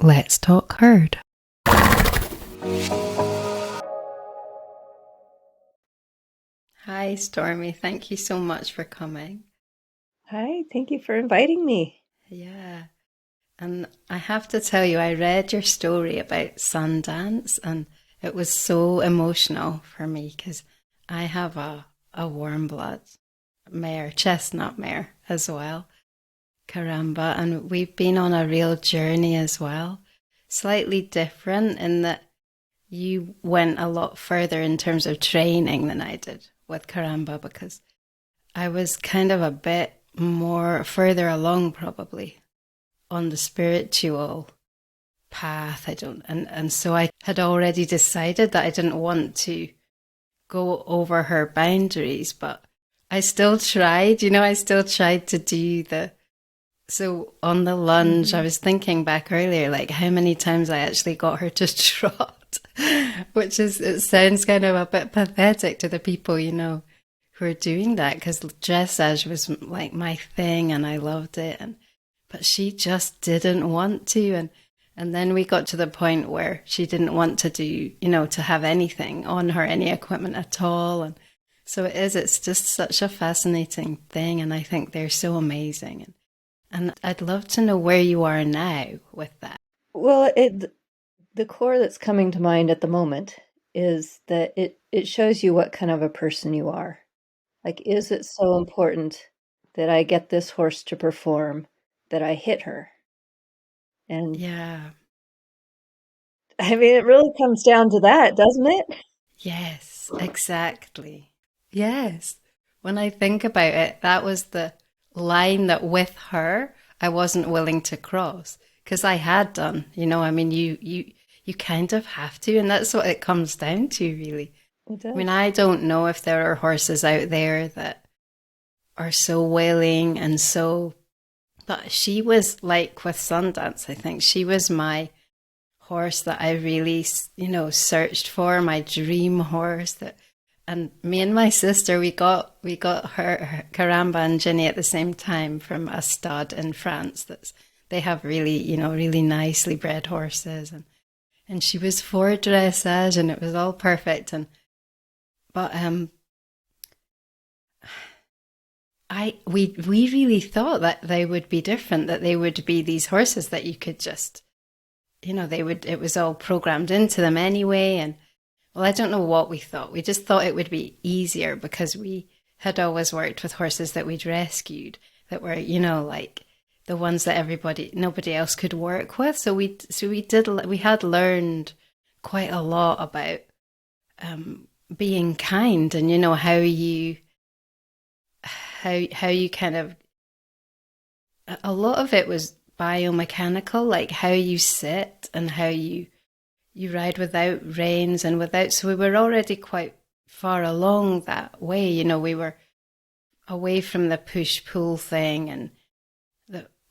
Let's talk herd. Hi, Stormy. Thank you so much for coming. Hi, thank you for inviting me. Yeah. And I have to tell you, I read your story about Sundance and it was so emotional for me because I have a warm blood mare, chestnut mare as well. Caramba. And we've been on a real journey as well. Slightly different in that you went a lot further in terms of training than I did with Caramba because I was kind of a bit more further along probably on the spiritual path. And so I had already decided that I didn't want to go over her boundaries, but I still tried, I still tried to do so on the lunge, I Hmm. was thinking back earlier, like how many times I actually got her to trot, it sounds kind of a bit pathetic to the people, who are doing that because dressage was like my thing and I loved it. But she just didn't want to. And then we got to the point where she didn't want to do, to have anything on her, any equipment at all. And so it's just such a fascinating thing. And I think they're so amazing. And I'd love to know where you are now with that. Well, the core that's coming to mind at the moment is that it shows you what kind of a person you are. Like, is it so important that I get this horse to perform that I hit her? And Yeah. I mean, it really comes down to that, doesn't it? Yes, exactly. Yes. When I think about it, that was the line that with her I wasn't willing to cross because I had done, I mean you kind of have to, and that's what it comes down to really. It I mean, does. I don't know if there are horses out there that are so willing and so, but she was like with Sundance, I think she was my horse that I really, searched for, my dream horse. That, and me and my sister, we got her Caramba and Ginny at the same time from a stud in France. They have really, really nicely bred horses, and she was for dressage, and it was all perfect. But we really thought that they would be different, that they would be these horses that you could just, it was all programmed into them anyway. And well, I don't know what we thought. We just thought it would be easier because we had always worked with horses that we'd rescued that were, like the ones that nobody else could work with. We had learned quite a lot about being kind, and how you kind of, a lot of it was biomechanical, like how you sit and how you ride without reins and without. So we were already quite far along that way. We were away from the push pull thing and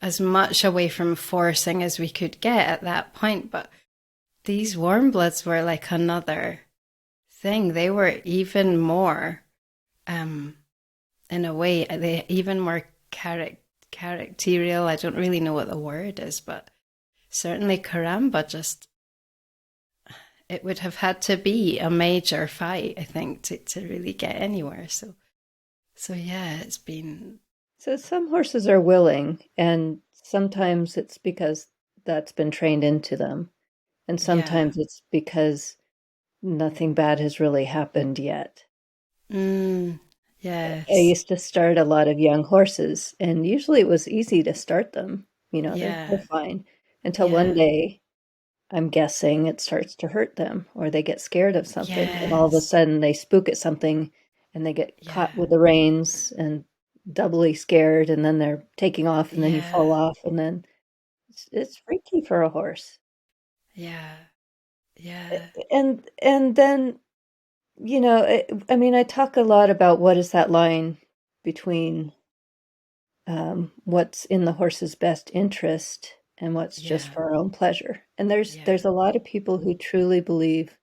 as much away from forcing as we could get at that point. But these warm bloods were like another thing. They were even more, um, in a way, they even more characterial. I don't really know what the word is, but certainly Karamba just, it would have had to be a major fight, I think, to really get anywhere. So yeah, it's been, So some horses are willing, and sometimes it's because that's been trained into them, and yeah. sometimes it's because nothing bad has really happened yet. Mm, I yes. used to start a lot of young horses, and usually it was easy to start them. They're Yeah. fine until one Yeah. day, I'm guessing, it starts to hurt them or they get scared of something, and all of a Yes. sudden they spook at something and they get caught Yeah. with the reins and doubly scared, and then they're taking off, and then you fall Yeah. off, and then it's freaky for a horse. Yeah. Yeah. And then, I mean, I talk a lot about what is that line between what's in the horse's best interest and what's just Yeah. for our own pleasure. And there's Yeah. a lot of people who truly believe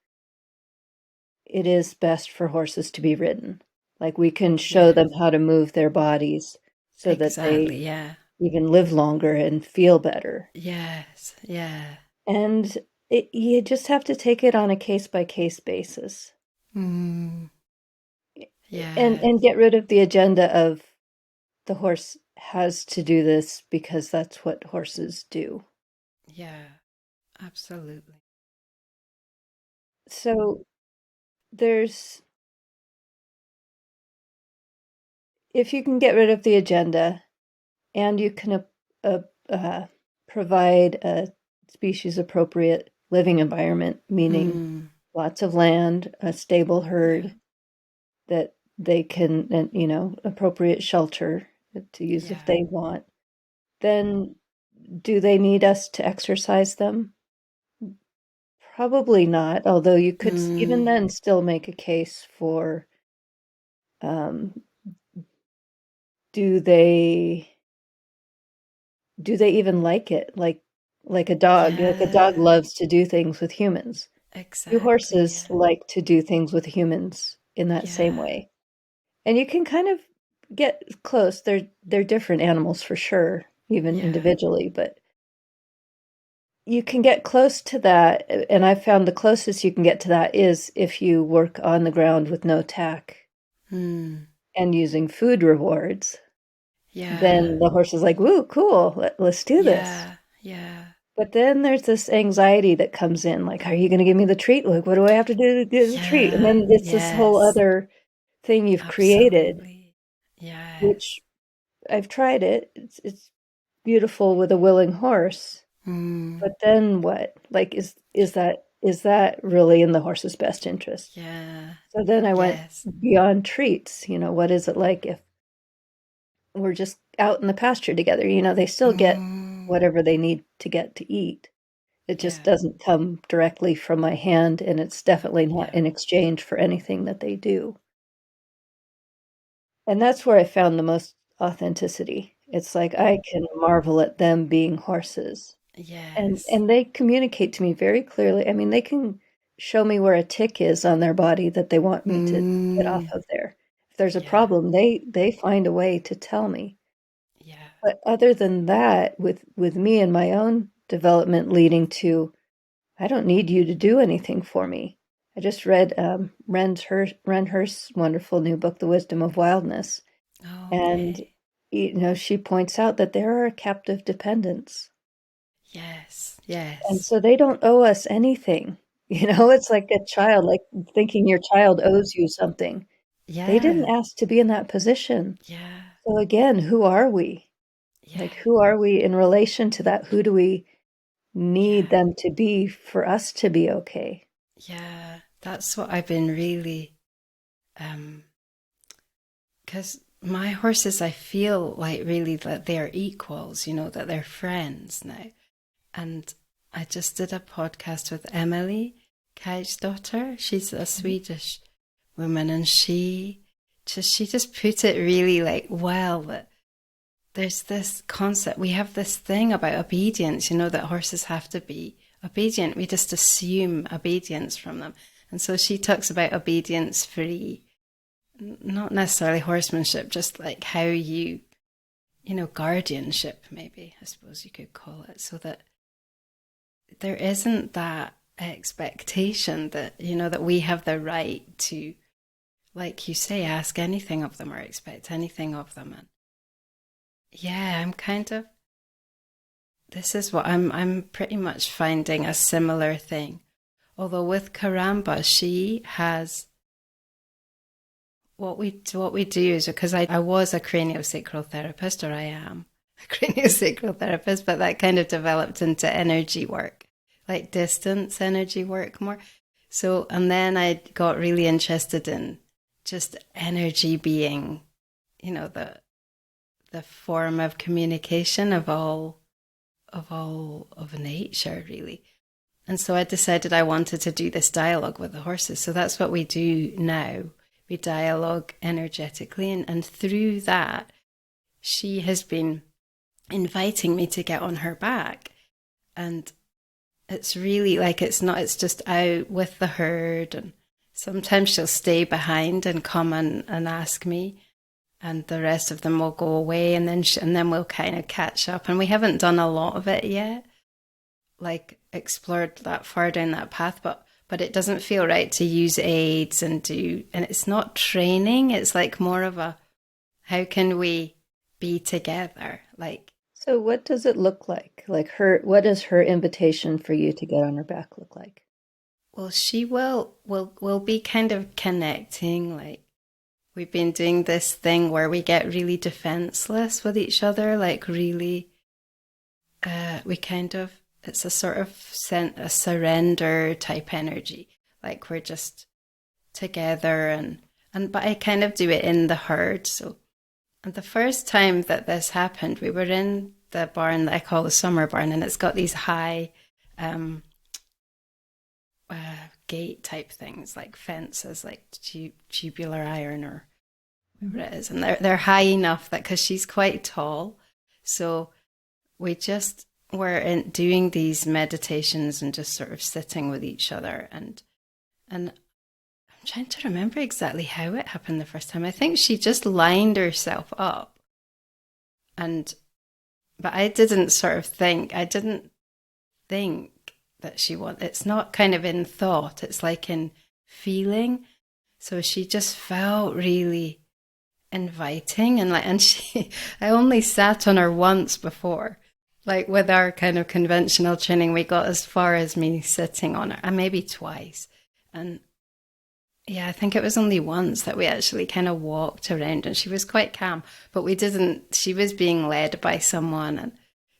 it is best for horses to be ridden. Like, we can show Yes. them how to move their bodies so that they Exactly. Yeah. even live longer and feel better. Yes. Yeah. And you just have to take it on a case by case basis. Mm. And Yes. get rid of the agenda of the horse has to do this because that's what horses do. Yeah. Absolutely. So there's, if you can get rid of the agenda and you can uh, provide a species appropriate living environment, meaning Mm. lots of land, a stable Yeah. herd that they can, and appropriate shelter to use if Yeah. they want, then do they need us to exercise them? Probably not, although you could even Mm. then still make a case for, um, do they do they even like it? Like a dog. Like a dog Yeah. loves to do things with humans. Do Exactly. horses Yeah. like to do things with humans in that same Yeah. way? And you can kind of get close. They're different animals for sure, even Yeah. individually, but you can get close to that. And I've found the closest you can get to that is if you work on the ground with no tack Mm. and using food rewards. Yeah. Then the horse is like, "Woo, cool, let's do this." Yeah. Yeah. But then there's this anxiety that comes in, like, "Are you gonna give me the treat? Like, what do I have to do to get the treat?" And Yeah. then it's this whole Yes. other thing you've created, Absolutely. Yes. which I've tried it. It's beautiful with a willing horse, Mm. but then what? Like, is that really in the horse's best interest? Yeah. So then I went Yes. beyond treats, what is it like if we're just out in the pasture together? They still get Mm. whatever they need to get to eat. It just Yeah. doesn't come directly from my hand, and it's definitely not Yeah. in exchange for anything that they do. And that's where I found the most authenticity. It's like I can marvel at them being horses, and Yes. and they communicate to me very clearly. I mean, they can show me where a tick is on their body that they want me to get off Mm. of there. If there's a Yeah. problem, they find a way to tell me. Yeah. But other than that, with me and my own development leading to, I don't need you to do anything for me. I just read Ren Hurst's wonderful new book, The Wisdom of Wildness, and Okay. she points out that there are captive dependents, Yes. and Yes. so they don't owe us anything. It's like a child, like thinking your child owes you something. They didn't Yeah. ask to be in that position. Yeah. So again, who are we? Like, Yeah. who are we in relation to that? Who do we need Yeah. them to be for us to be okay? Yeah. That's what I've been really, um, because my horses, I feel like really that they're equals, that they're friends now. And I just did a podcast with Emily, Kaj's daughter. She's a Mhm. Swedish woman, and she just put it really like well that there's this concept. We have this thing about obedience, that horses have to be obedient. We just assume obedience from them. And so she talks about obedience free, not necessarily horsemanship, just like how guardianship, maybe, I suppose you could call it, so that there isn't that expectation that, that we have the right to, like you say, ask anything of them or expect anything of them. And yeah, this is what I'm pretty much finding a similar thing. Although with Karamba, she has what we do is, because I was a craniosacral therapist, or I am a craniosacral therapist, but that kind of developed into energy work, like distance energy work more. So, and then I got really interested in just energy being, the form of communication of nature, really. And so I decided I wanted to do this dialogue with the horses. So that's what we do now. We dialogue energetically. And through that, she has been inviting me to get on her back. And it's really like, it's just out with the herd. And sometimes she'll stay behind and come and ask me. And the rest of them will go away, and then we'll kind of catch up. And we haven't done a lot of it yet, like explored that far down that path, but it doesn't feel right to use aids and it's not training. It's like more of a, how can we be together? Like, So what does it look like? Like what does her invitation for you to get on her back look like? well, she will be kind of connecting. Like, we've been doing this thing where we get really defenseless with each other, like really, we kind of, it's a sort of a surrender type energy. Like we're just together but I kind of do it in the herd. So, and the first time that this happened, we were in the barn that I call the summer barn, and it's got these high um, gate type things, like fences, like tubular iron or whatever it is, and they're high enough that because she's quite tall, so we just were doing these meditations and just sort of sitting with each other, and I'm trying to remember exactly how it happened the first time. I think she just lined herself up, and but I didn't think that she wanted. It's not kind of in thought. It's like in feeling. So she just felt really inviting, and she. I only sat on her once before. Like with our kind of conventional training, we got as far as me sitting on her, and maybe twice. And yeah, I think it was only once that we actually kind of walked around, and she was quite calm, but we didn't, she was being led by someone. And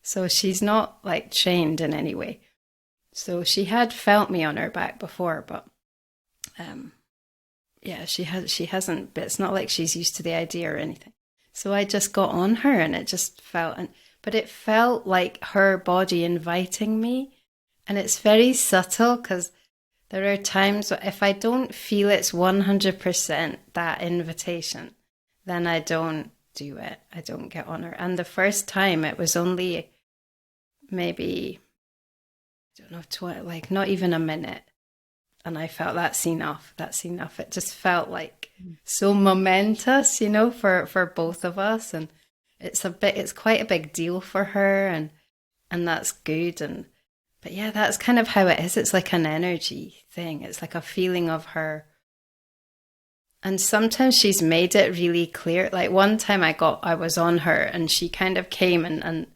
so she's not like trained in any way. So she had felt me on her back before, but um, yeah, she hasn't, but it's not like she's used to the idea or anything. So I just got on her and it just felt, but it felt like her body inviting me. And it's very subtle because there are times if I don't feel it's 100% that invitation, then I don't do it. I don't get on her. And the first time it was only maybe, I don't know, like not even a minute. And I felt that's enough. That's enough. It just felt like so momentous, for both of us. And it's quite a big deal for her. And that's good. But yeah, that's kind of how it is. It's like an energy thing. It's like a feeling of her. And sometimes she's made it really clear. Like one time I was on her and she kind of came and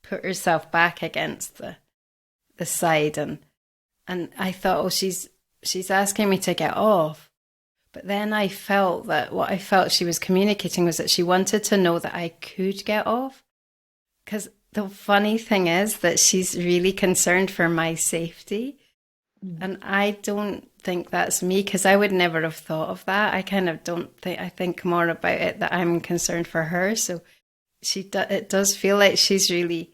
put herself back against the side, and I thought, oh, she's asking me to get off. But then I felt that what I felt she was communicating was that she wanted to know that I could get off. Because the funny thing is that she's really concerned for my safety. And I don't think that's me, because I would never have thought of that. I kind of don't think, I think more about it that I'm concerned for her. So it does feel like she's really,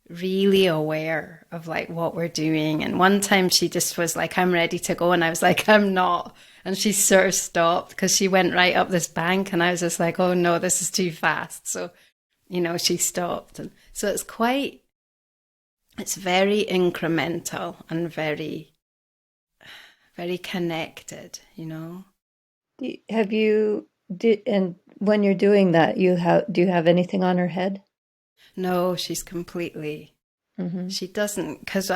really aware of like what we're doing. And one time she just was like, I'm ready to go. And I was like, I'm not. And she sort of stopped because she went right up this bank. And I was just like, oh no, this is too fast. So, she stopped. And so it's very incremental and very, very connected. And when you're doing that, do you have anything on her head? No, she's completely, Mm-hmm. she doesn't, because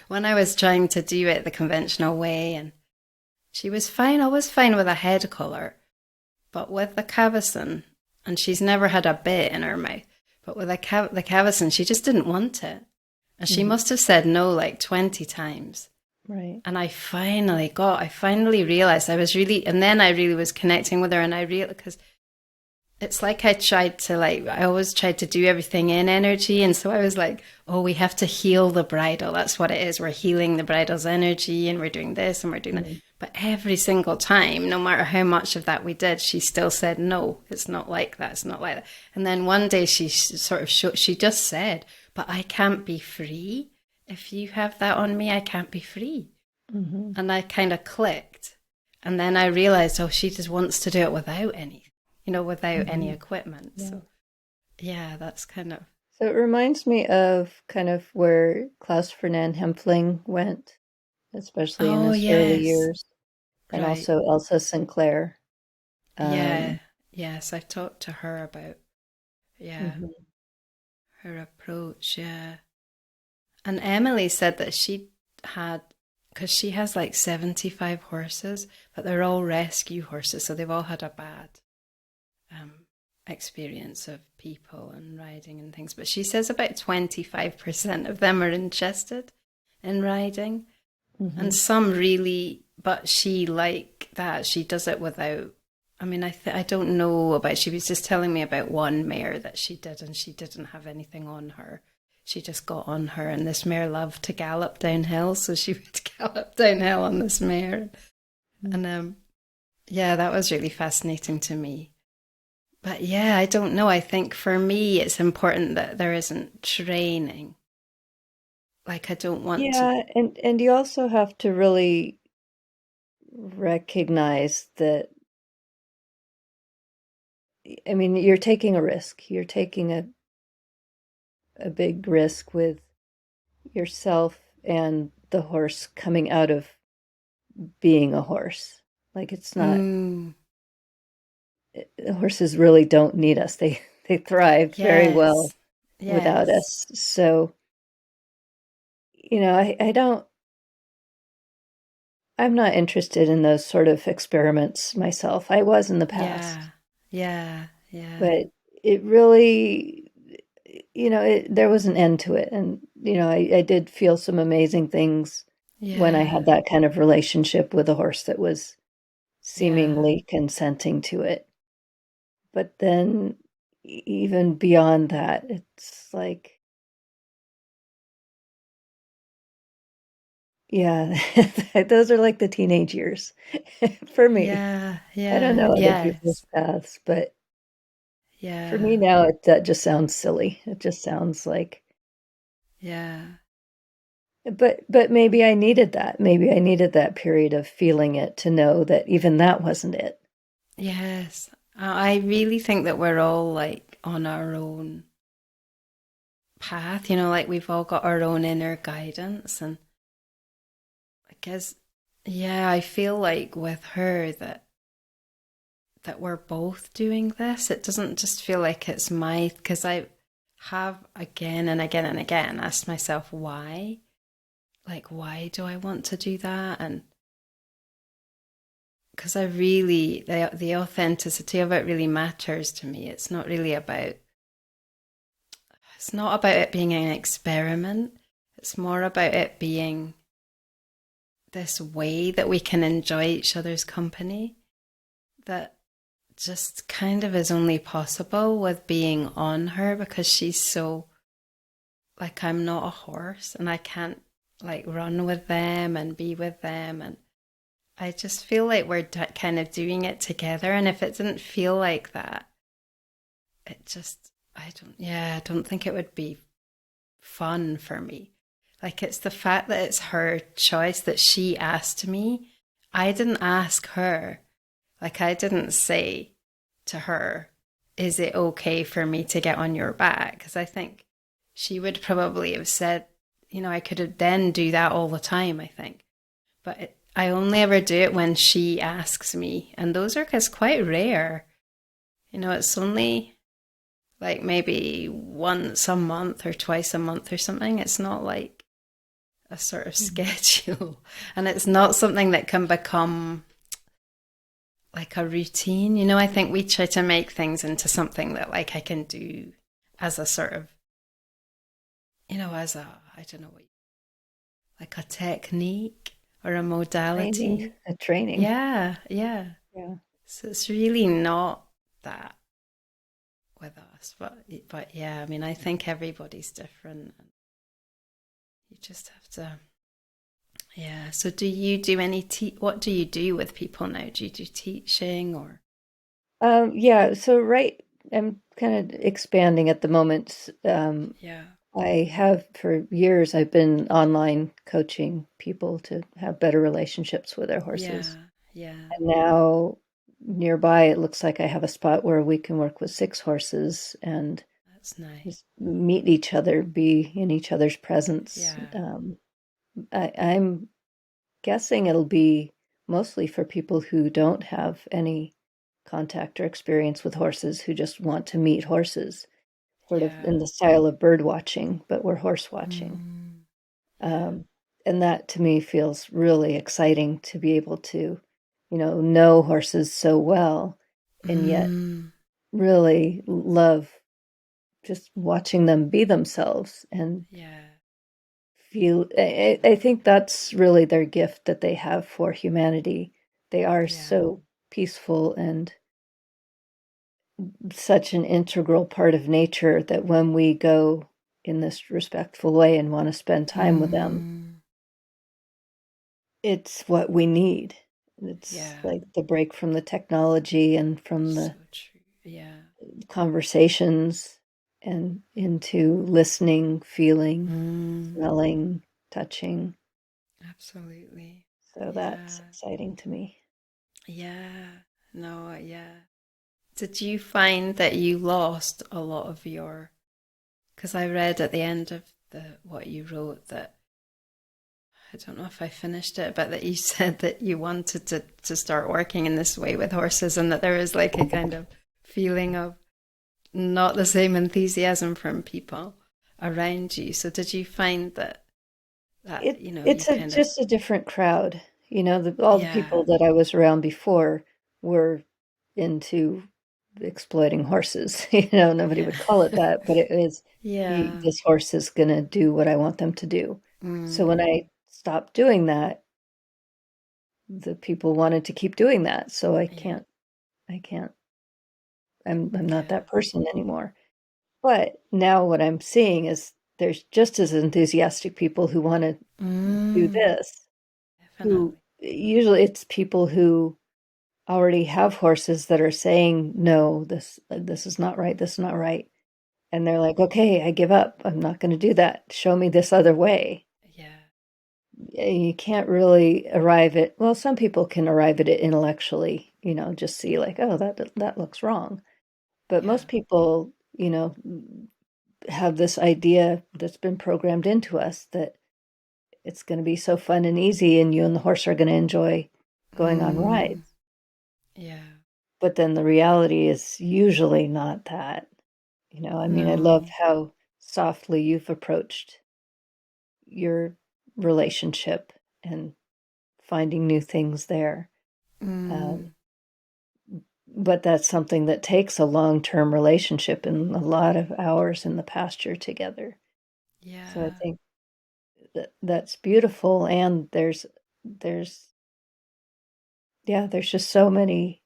when I was trying to do it the conventional way, and she was fine. I was fine with a head collar, but with the cavesson, and she's never had a bit in her mouth, but with the cavesson, she just didn't want it. And she must have said no like 20 times. Right. And I finally realized and then I really was connecting with her, and I realized, because it's like I always tried to do everything in energy. And so I was like, oh, we have to heal the bridle. That's what it is. We're healing the bridle's energy, and we're doing this and we're doing that. But every single time, no matter how much of that we did, she still said, no, it's not like that. It's not like that. And then one day she sort of she just said, but I can't be free. If you have that on me, I can't be free. Mm-hmm. And I kind of clicked. And then I realized, oh, she just wants to do it without anything. Without any equipment. Yeah. So, yeah, that's kind of. So it reminds me of kind of where Klaus Ferdinand Hempfling went, especially in Oh, his early yes. years, and Right. also Elsa Sinclair. Yeah. Um, Yes, I've talked to her about, yeah, mhm. her approach. Yeah. And Emily said that she had, because she has like 75 horses, but they're all rescue horses, so they've all had a bad um, experience of people and riding and things. But she says about 25% of them are interested in riding, Hmm. and some really, but she like that. She does it without. I mean, I don't know about. She was just telling me about one mare that she did, and she didn't have anything on her. She just got on her, and this mare loved to gallop downhill, so she would gallop downhill on this mare. And yeah, that was really fascinating to me. But yeah, I don't know. I think for me, it's important that there isn't training. Like, I don't want to. Yeah, and you also have to really recognize that, I mean, you're taking a risk. You're taking a big risk with yourself and the horse coming out of being a horse. Like it's not, Mm, horses really don't need us. They thrive very well yes, without yes, us. So, I don't, I'm not interested in those sort of experiments myself. I was in the past, yeah, yeah, yeah, but it really, there was an end to it. And, I did feel some amazing things when I yeah, had that kind of relationship with a horse that was yeah, seemingly consenting to it. But then even beyond that, it's like, yeah, those are like the teenage years for me. yeah, I don't yeah, know other people's yes, paths, but for me yeah, now, that just sounds silly. It just sounds like, yeah, but maybe I needed that. Maybe I needed that period of feeling it to know that even that wasn't it. yes. I really think that we're all like on our own path, like we've all got our own inner guidance. And I guess, yeah, I feel like with her that we're both doing this. It doesn't just feel like it's my, because I have again and again and again asked myself why. Like, why do I want to do that? And because I really, the authenticity of it really matters to me. It's not about it being an experiment. It's more about it being this way that we can enjoy each other's company that just kind of is only possible with being on her, because she's so, like, I'm not a horse and I can't like run with them and be with them. And I just feel like we're kind of doing it together. And if it didn't feel like that, it just, I don't think it would be fun for me. Like, it's the fact that it's her choice, that she asked me. I didn't ask her. Like, I didn't say to her, is it okay for me to get on your back? Because I think she would probably have said, I could have then do that all the time, I think. But I only ever do it when she asks me. And those are just quite rare. It's only like maybe once a month or twice a month or something. It's not like a sort of Mhm. schedule. And it's not something that can become like a routine. I think we try to make things into something that like I can do as a sort of, as a, I don't know, like a technique or a modality. A training. Yeah, yeah. Yeah. So it's really not that with us, but yeah, I mean, I think everybody's different, and you just have to. Yeah. So do you do any what do you do with people now? Do you do teaching or? Yeah, so I'm kind of expanding at the moment. Yeah. I have for years, I've been online coaching people to have better relationships with their horses. Yeah. Yeah. And now nearby, it looks like I have a spot where we can work with 6 horses and That's nice. just meet each other, be in each other's presence. Yeah. I'm guessing it'll be mostly for people who don't have any contact or experience with horses, who just want to meet horses, sort of Yeah. in the style of bird watching, but we're horse watching. Mm. Yeah. Um, and that to me feels really exciting to be able to, know horses so well and yet Mm, really love just watching them be themselves and yeah. feel. I think that's really their gift that they have for humanity. They are Yeah. so peaceful and such an integral part of nature that when we go in this respectful way and want to spend time with them, Mm, it's what we need. It's yeah. like the break from the technology and from So the true. Yeah. conversations and into listening, feeling, Mm, smelling, touching. absolutely. So that's Yeah. exciting to me. Yeah. No, yeah. Did you find that you lost a lot of your, because I read at the end of the what you wrote that I don't know if I finished it, but that you said that you wanted to start working in this way with horses and that there is like a kind of feeling of not the same enthusiasm from people around you. So did you find that you It's a kind of just a different crowd. All the yeah, people that I was around before were into exploiting horses. Nobody yeah, would call it that, but it is yeah, this horse is gonna do what I want them to do. So when mm, I stopped doing that, the people wanted to keep doing that. So yeah, I can't, I'm not yeah, that person anymore. But now what I'm seeing is there's just as enthusiastic people who want to do mm, this, who definitely, usually it's people who already have horses that are saying, no, this is not right, this is not right. And they're like, okay, I give up. I'm not going to do that. Show me this other way. yeah, You can't really arrive at, well, some people can arrive at it intellectually, just see like, oh, that looks wrong. But yeah, most people, have this idea that's been programmed into us that it's going to be so fun and easy and you and the horse are going to enjoy going on mm, rides. yeah, But then the reality is usually not that. I mean, I love no, how softly you've approached your relationship and finding new things there. Um, mm, but that's something that takes a long-term relationship and a lot of hours in the pasture together. So I yeah, think that's beautiful. And there's, yeah, there's just so many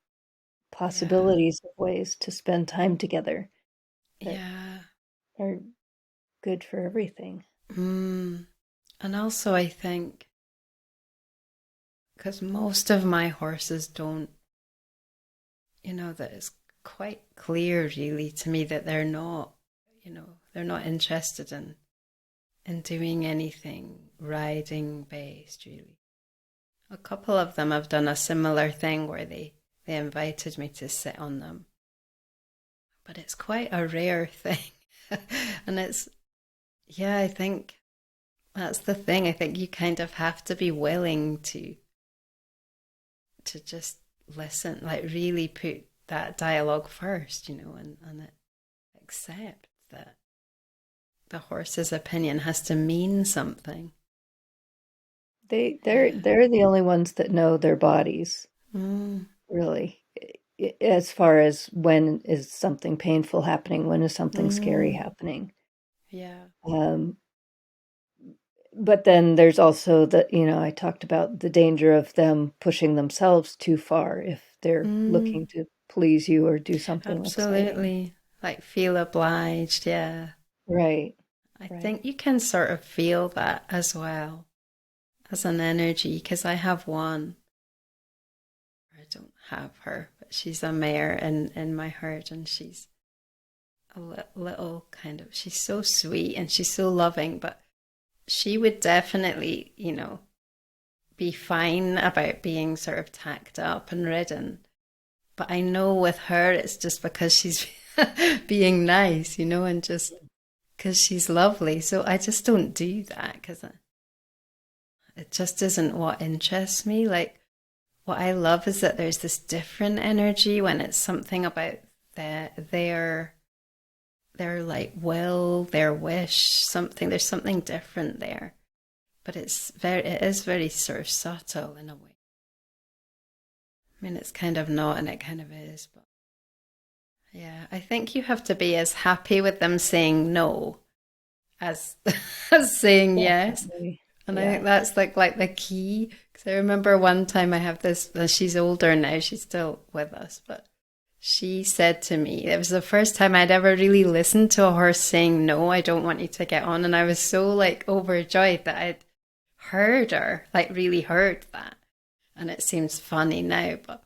yeah, possibilities of ways to spend time together that yeah, are good for everything. mm. And also I think because most of my horses don't, that it's quite clear really to me that they're not interested in doing anything riding based really. A couple of them have done a similar thing where they invited me to sit on them, but it's quite a rare thing. And it's, yeah, I think that's the thing. I think you kind of have to be willing to just listen, like really put that dialogue first, and accept that the horse's opinion has to mean something. Yeah. They're the only ones that know their bodies, Mm, really. As far as when is something painful happening, when is something scary mm, happening. yeah. Um, but then there's also I talked about the danger of them pushing themselves too far if they're Mm, looking to please you or do something exciting. absolutely. Like feel obliged. Yeah. Right, I right. think you can sort of feel that as well as an energy because I have one. I don't have her, but she's a mare in my herd and she's a little kind of, she's so sweet and she's so loving, but she would definitely, be fine about being sort of tacked up and ridden. But I know with her, it's just because she's being nice, and just because she's lovely. So I just don't do that because it just isn't what interests me. Like, what I love is that there's this different energy when it's something about their like will, their wish, something. There's something different there. but it is very sort of subtle in a way. I mean, it's kind of not and it kind of is, but yeah, I think you have to be as happy with them saying no as as saying yes. Definitely. And I think Yeah. that's like the key. Because I remember one time I have this, she's older now, she's still with us, but she said to me, it was the first time I'd ever really listened to a horse saying, no, I don't want you to get on. And I was so like overjoyed that I'd heard her, like really heard that. And it seems funny now, but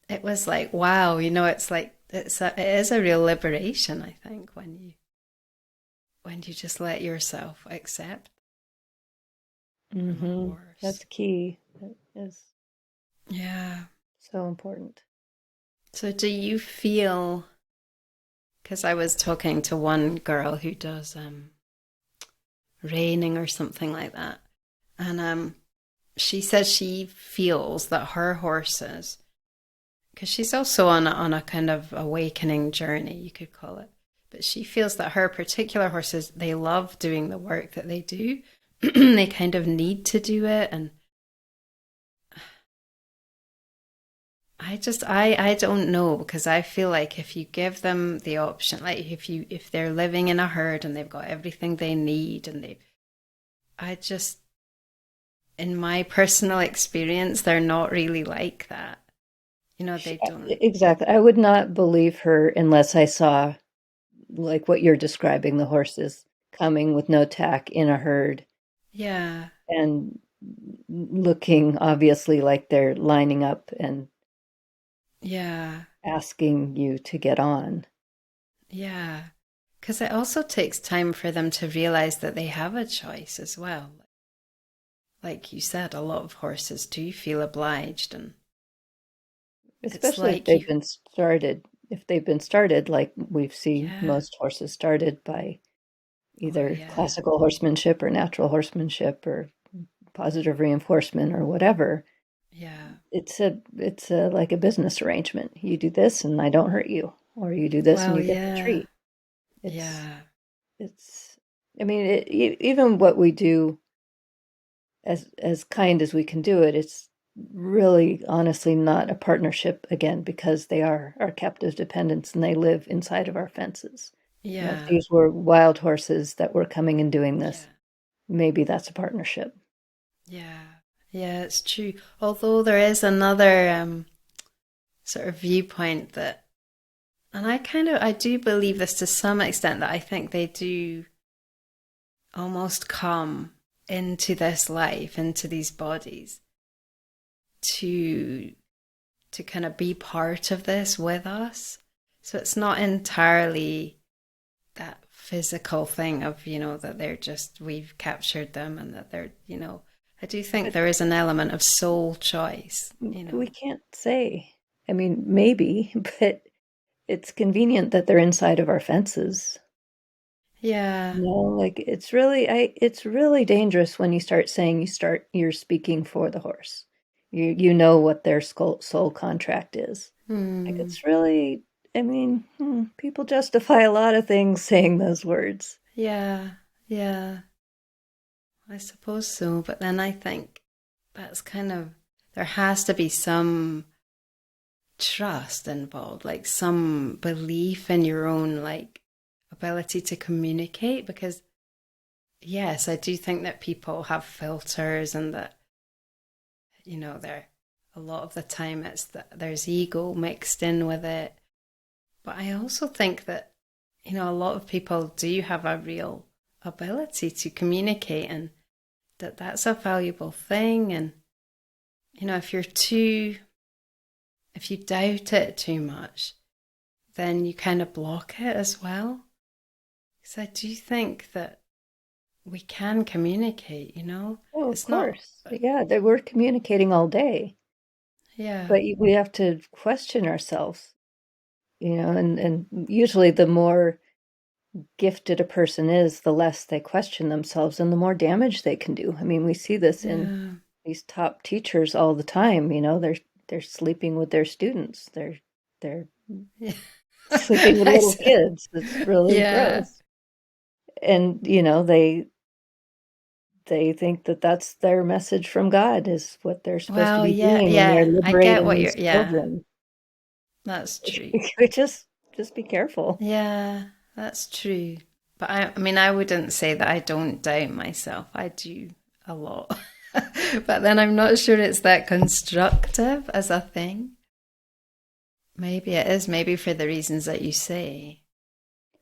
it was like, wow, it's like, it is a real liberation, I think, when you just let yourself accept from a Mm-hmm. horse. That's key. That is Yeah. so important. So do you feel, because I was talking to one girl who does reining or something like that, and she says she feels that her horses, because she's also on a kind of awakening journey, you could call it, but she feels that her particular horses, they love doing the work that they do. They kind of need to do it, and I don't know, because I feel like if you give them the option, like if they're living in a herd and they've got everything they need, and I just, in my personal experience, they're not really like that. They don't. Exactly. I would not believe her unless I saw like what you're describing, the horses coming with no tack in a herd Yeah, and looking obviously like they're lining up and yeah, asking you to get on. yeah. Because it also takes time for them to realize that they have a choice as well. Like you said, a lot of horses do feel obliged, and it's Especially like you, if they've been started like we've seen yeah, most horses started by oh either yeah, classical horsemanship or natural horsemanship or positive reinforcement or whatever. yeah. It's a like a business arrangement. You do this and I don't hurt you, or you do this and Well, you get the yeah, treat. It's yeah, it's I mean even what we do as kind as we can do it, it's really honestly not a partnership again because they are our captive dependents and they live inside of our fences. If yeah, these were wild horses that were coming and doing this, yeah, maybe that's a partnership. yeah, yeah. It's true. Although there is another sort of viewpoint that, and I do believe this to some extent, that I think they do almost come into this life, into these bodies, to kind of be part of this with us. So it's not entirely that physical thing of, that they're just, we've captured them, and that they're, I do think But there is an element of soul choice. we can't say. I mean, maybe, but it's convenient that they're inside of our fences. Yeah. Like it's really dangerous when you start saying you're speaking for the horse. You know what their soul contract is. Like Hmm. it's really, I mean, people justify a lot of things saying those words. Yeah. Yeah. I suppose so. But then I think that's kind of, there has to be some trust involved, like some belief in your own, like, ability to communicate. Because, yes, I do think that people have filters, and that, they're, a lot of the time it's that there's ego mixed in with it. But I also think that, a lot of people do have a real ability to communicate, and that that's a valuable thing. And, if you doubt it too much, then you kind of block it as well. Because I do think that we can communicate. Oh, of It's not, course. Yeah, they were communicating all day, yeah, but we have to question ourselves, and usually the more gifted a person is, the less they question themselves and the more damage they can do. I mean, we see this in yeah, these top teachers all the time, they're sleeping with their students. They're yeah. sleeping with I little said, kids. It's really yeah, gross. And, they they think that that's their message from God, is what they're supposed to Well, be yeah, doing, and they're yeah, I get liberating what you're, these yeah, children. that's true. Just be careful. Yeah, that's true. But I mean, I wouldn't say that I don't doubt myself. I do a lot. But then I'm not sure it's that constructive as a thing. Maybe it is, maybe for the reasons that you say.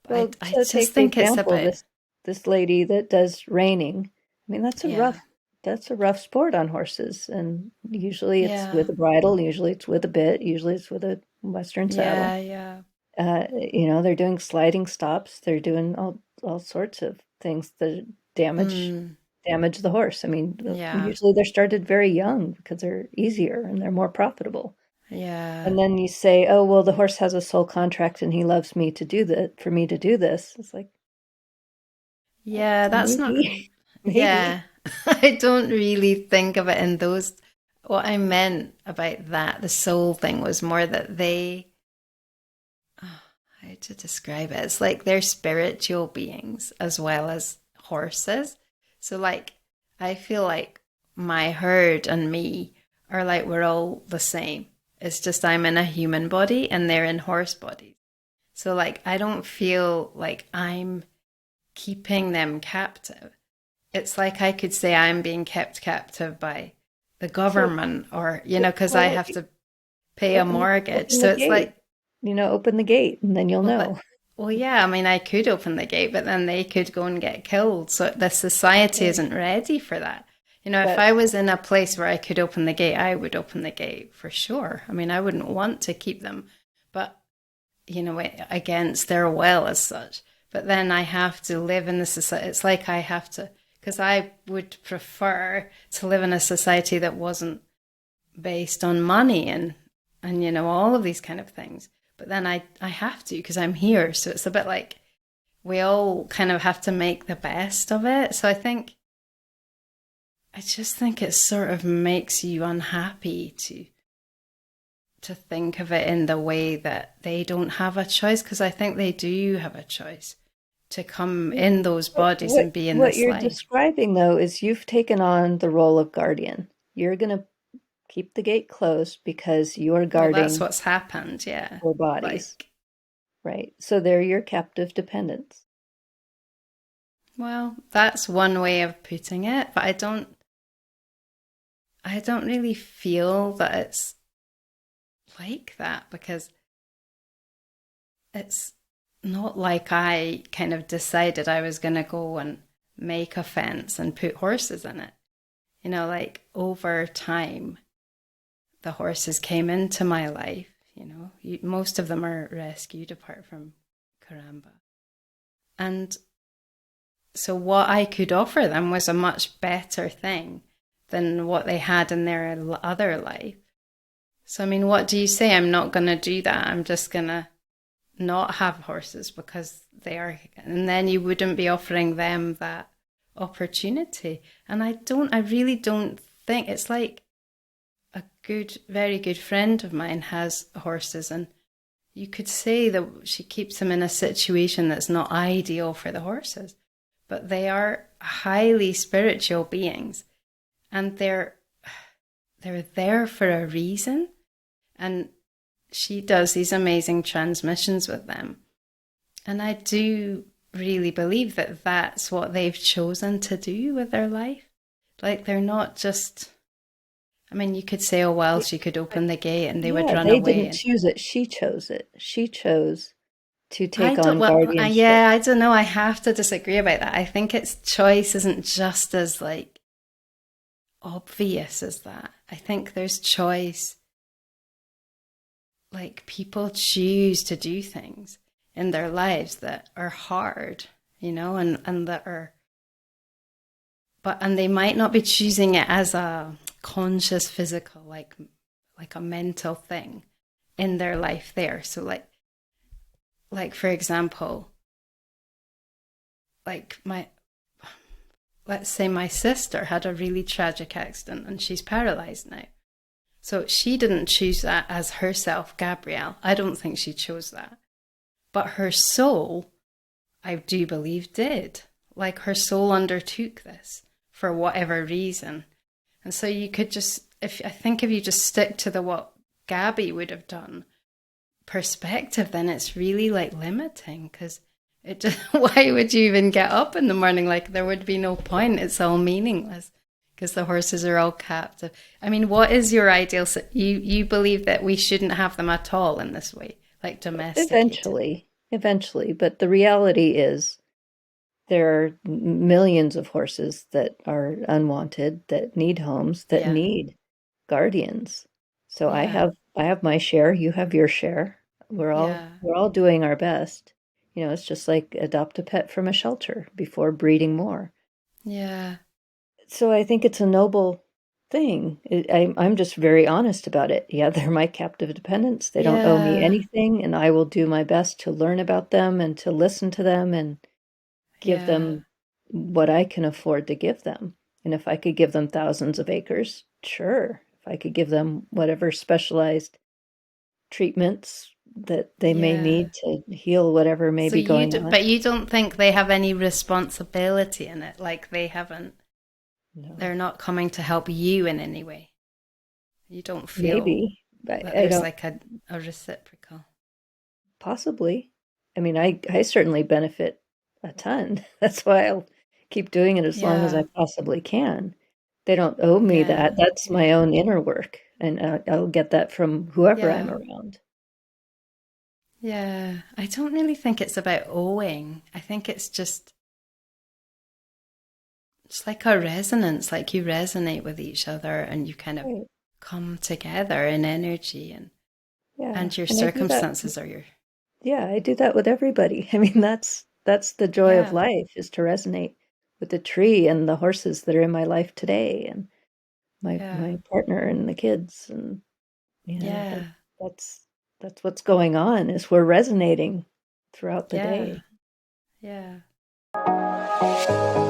But Well, I so just take the think it's example, about, this lady that does reining. I mean, yeah, that's a rough sport on horses, and usually it's yeah, with a bridle, usually it's with a bit, usually it's with a Western saddle. yeah, yeah, They're doing sliding stops, they're doing all sorts of things that mm, damage the horse. I mean, yeah, usually they're started very young because they're easier and they're more profitable. yeah, And then you say, "Oh, well, the horse has a soul contract and he loves me to do that for me to do this." It's like, yeah, that's not, maybe, maybe. yeah. I don't really think of it in those. What I meant about that, the soul thing, was more that they, oh, how to describe it? It's like they're spiritual beings as well as horses. So, like, I feel like my herd and me are like we're all the same. It's just I'm in a human body and they're in horse bodies. So, like, I don't feel like I'm keeping them captive. It's like I could say I'm being kept captive by the So, government or, because I well, have to pay a mortgage. open So the it's gate. like, Open the gate and then you'll well, know. well, yeah, I mean, I could open the gate, but then they could go and get killed. So the society Right. isn't ready for that. If But I was in a place where I could open the gate, I would open the gate for sure. I mean, I wouldn't want to keep them, but, against their will as such. But then I have to live in the society. It's like I have to, because I would prefer to live in a society that wasn't based on money and all of these kind of things. But then I have to because I'm here. So it's a bit like we all kind of have to make the best of it. So I just think it sort of makes you unhappy to think of it in the way that they don't have a choice, because I think they do have a choice to come in those bodies and be in what this you're life. describing, though, is you've taken on the role of guardian. You're going to keep the gate closed because you're Well, that's guarding what's happened, yeah. their bodies, Like, right? So they're your captive dependents. well, that's one way of putting it, but I don't really feel that it's like that, because it's not like I kind of decided I was going to go and make a fence and put horses in it. Like over time, the horses came into my life. Most of them are rescued apart from Karamba. And so what I could offer them was a much better thing than what they had in their other life. So, I mean, what do you say? I'm not going to do that. I'm just going to not have horses because they are, and then you wouldn't be offering them that opportunity. And I really don't think it's like very good friend of mine has horses, and you could say that she keeps them in a situation that's not ideal for the horses, but they are highly spiritual beings, and they're there for a reason. And she does these amazing transmissions with them. And I do really believe that that's what they've chosen to do with their life. Like, they're not just, I mean, you could say, oh, well, she could open the gate and they would Yeah, run they away. didn't And choose it. She chose it. She chose to I take don't, on well, guardianship. yeah, I don't know. I have to disagree about that. I think its choice isn't just as like obvious as that. I think there's choice. Like, people choose to do things in their lives that are hard, and that are, and they might not be choosing it as a conscious physical, like a mental thing in their life there. So like for example, like let's say my sister had a really tragic accident and she's paralyzed now. So she didn't choose that as herself, Gabrielle. I don't think she chose that. But her soul, I do believe, did. Like, her soul undertook this for whatever reason. And so you could just, if I think if you just stick to the what Gabby would have done perspective, then it's really like limiting because it just, why would you even get up in the morning? Like there would be no point. It's all meaningless because the horses are all captive. I mean, what is your ideal? You believe that we shouldn't have them at all in this way, like domesticated. Eventually, but the reality is there are millions of horses that are unwanted, that need homes, that Yeah. need guardians. So Yeah. I have my share, you have your share. Yeah. We're all doing our best. You know, it's just like adopt a pet from a shelter before breeding more. Yeah. So I think it's a noble thing. I'm just very honest about it. Yeah, they're my captive dependents. They don't owe me Yeah. anything, and I will do my best to learn about them and to listen to them and give Yeah. them what I can afford to give them. And if I could give them thousands of acres, sure. If I could give them whatever specialized treatments that they may Yeah. need to heal whatever may So be you going do, on. but you don't think they have any responsibility in it? Like they haven't, they're No, not coming to help you in any way. You don't feel maybe. that I there's don't, like a reciprocal. possibly. I mean, I certainly benefit a ton. That's why I'll keep doing it as long as I Yeah. possibly can. They don't owe me Yeah. that. That's Yeah. my own inner work, and I'll get that from whoever I'm Yeah. around. Yeah. I don't really think it's about owing. I think it's like a resonance, like you resonate with each other and you kind of Right. come together in energy Yeah. and your And I do that. circumstances are your Yeah, I do that with everybody. I mean, that's the joy of yeah. life is to resonate with the tree and the horses that are in my life today and Yeah. my partner and the kids and you know, Yeah. that's that's what's going on is we're resonating throughout the Yeah. day. Yeah.